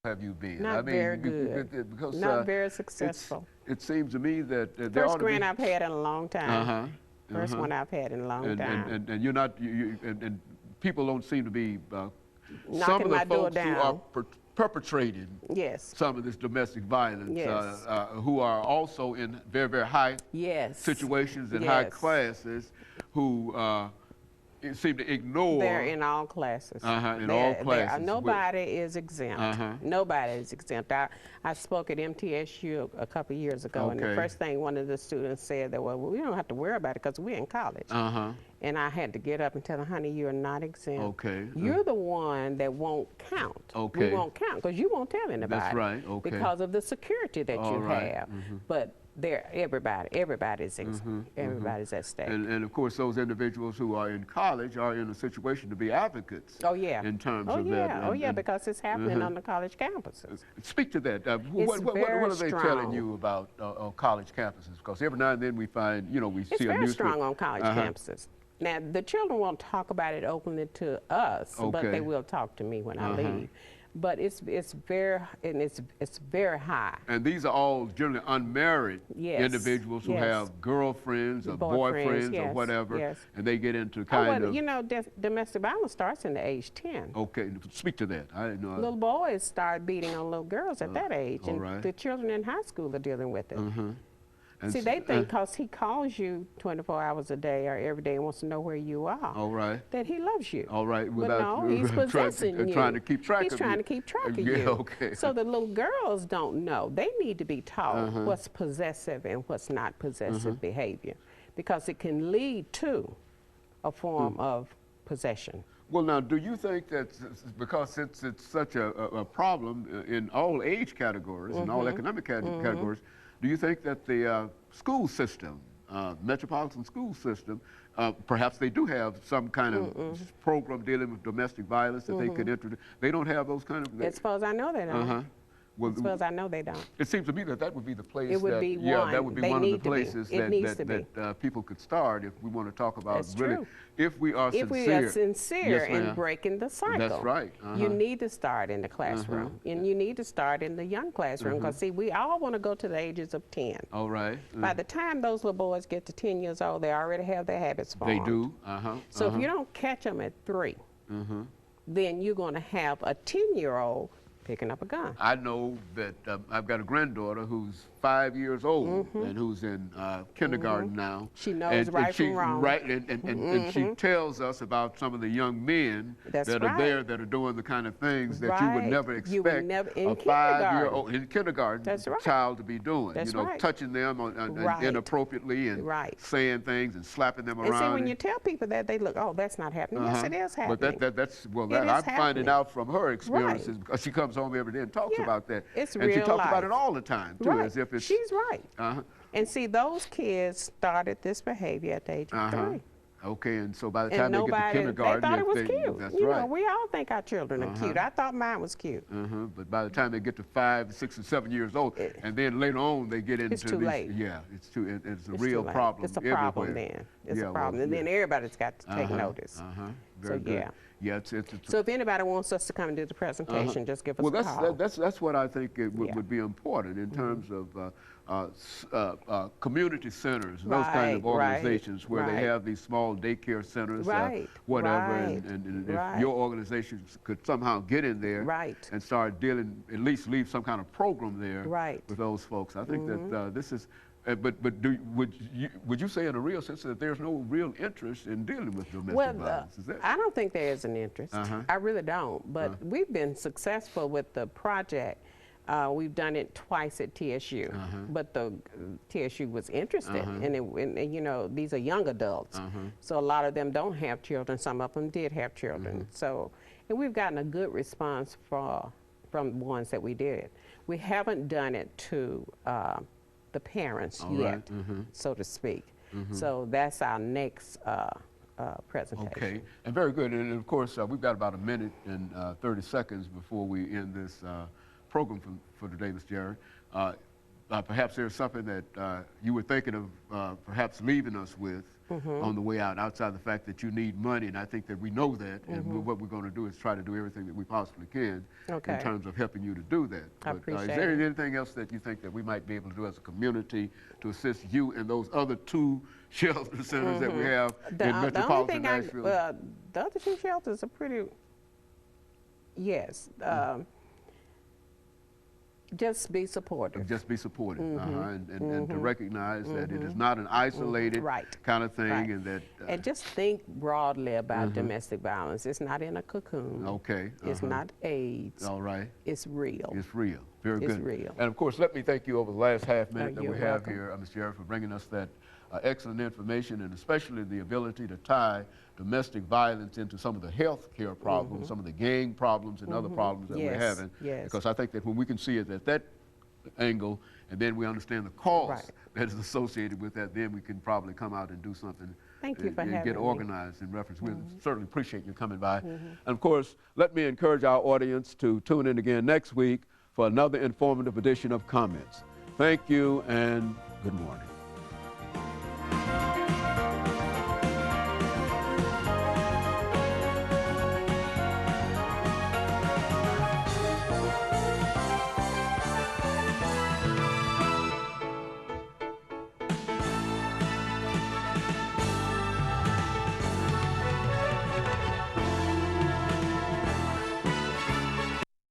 have you been? Not very good. Because Not very successful. it seems to me that there First ought to grant be. I've had in a long time. First one I've had in a long And time. and you're not and people don't seem to be some Knocking of the my door folks who are down. perpetrating Yes. some of this domestic violence, Yes. who are also in very, very high Yes. situations and high Yes. classes, who seem to ignore. They're in all classes. In all classes. Nobody is exempt. Nobody is exempt. I spoke at MTSU a couple of years ago, and the first thing one of the students said that, well, we don't have to worry about it because we're in college. And I had to get up and tell them, honey, you're not exempt. Okay. You're the one that won't count. Okay. We won't count because you won't tell anybody. That's right. Okay. Because of the security that you have. But everybody's everybody's at stake. And of course, those individuals who are in college are in a situation to be advocates. Oh yeah. In terms of that. Oh yeah, because it's happening on the college campuses. Speak to that. What are they telling you about college campuses? Because every now and then we find, we see a newspaper. It's very strong on college campuses. Now the children won't talk about it openly to us, but they will talk to me when I leave. But it's very high. And these are all generally unmarried individuals who have girlfriends or boyfriends or whatever, and they get into kind of. Domestic violence starts in the age 10. Okay, speak to that. I didn't know. Little boys start beating on little girls at that age, and the children in high school are dealing with it. See, they think because he calls you 24 hours a day or every day and wants to know where you are, that he loves you. But no, he's possessing you. Trying to keep track of you. He's trying to keep track of you. So the little girls don't know. They need to be taught what's possessive and what's not possessive behavior, because it can lead to a form of possession. Well, now, do you think that because since it's such a problem in all age categories and all economic categories, do you think that the school system, metropolitan school system, perhaps they do have some kind of program dealing with domestic violence that they could introduce? They don't have those kind of. As far as I know, they don't. As far as I know, they don't. It seems to me that would be the place. It would be one. That would be one of the places that people could start if we want to talk about if we are sincere in breaking the cycle. That's right. You need to start in the classroom, and you need to start in the young classroom, because see, we all want to go to the ages of 10. All right. By the time those little boys get to 10 years old, they already have their habits formed. They do. So if you don't catch them at 3, then you're going to have a 10-year-old picking up a gun. I know that I've got a granddaughter who's 5 years old and who's in kindergarten now. She knows right from wrong. Right, and she tells us about some of the young men that are there that are doing the kind of things that you would never expect a 5-year-old in kindergarten child to be doing. Touching them inappropriately and saying things and slapping them around. And see, when you tell people that, they look, oh, that's not happening. Yes, it is happening. But I'm finding out from her experiences, because she comes home every day and talks about that. It's and real she talks life. about it all the time, too, as if it's... She's right. And see, those kids started this behavior at the age of 3. Okay, and so by the time they get to kindergarten... They thought it was cute. That's you right. know, we all think our children are cute. I thought mine was cute. But by the time they get to 5, 6, and 7 years old, and then later on they get into... It's too late. Yeah, it's a real problem. It's a problem then. It's a problem. And then everybody's got to take notice. Very good. Yeah, so if anybody wants us to come and do the presentation, just give us a call. That's what I think would be important in terms of community centers, those kind of organizations where they have these small daycare centers, whatever, and if your organization could somehow get in there and start dealing, at least leave some kind of program there with those folks. I think that this is... But would you say in a real sense that there's no real interest in dealing with domestic violence? Is that? I don't think there is an interest. I really don't. But we've been successful with the project. We've done it twice at TSU, but the TSU was interested, and you know, these are young adults, so a lot of them don't have children. Some of them did have children. So, and we've gotten a good response from the ones that we did. We haven't done it to the parents yet, so to speak. So that's our next presentation. Okay, and very good. And of course, we've got about a minute and 30 seconds before we end this program for today, Mr. Jarrett. Perhaps there's something that you were thinking of perhaps leaving us with on the way out, outside the fact that you need money, and I think that we know that, and what we're going to do is try to do everything that we possibly can in terms of helping you to do that. I appreciate is there anything else that you think that we might be able to do as a community to assist you and those other 2 shelter centers that we have in metropolitan Nashville? The other 2 shelters are pretty, yes. Just be supportive. Just be supportive, and to recognize that it is not an isolated kind of thing, and that. And just think broadly about domestic violence. It's not in a cocoon. Okay. It's not AIDS. All right. It's real. It's real. Very good. It's real. And of course, let me thank you over the last half minute that we have here, Ms. Jarrett, for bringing us that excellent information, and especially the ability to tie domestic violence into some of the health care problems, some of the gang problems and other problems that we're having. Because I think that when we can see it at that angle, and then we understand the cost that is associated with that, then we can probably come out and do something and get organized in reference. We certainly appreciate you coming by. And of course, let me encourage our audience to tune in again next week for another informative edition of Comments. Thank you and good morning.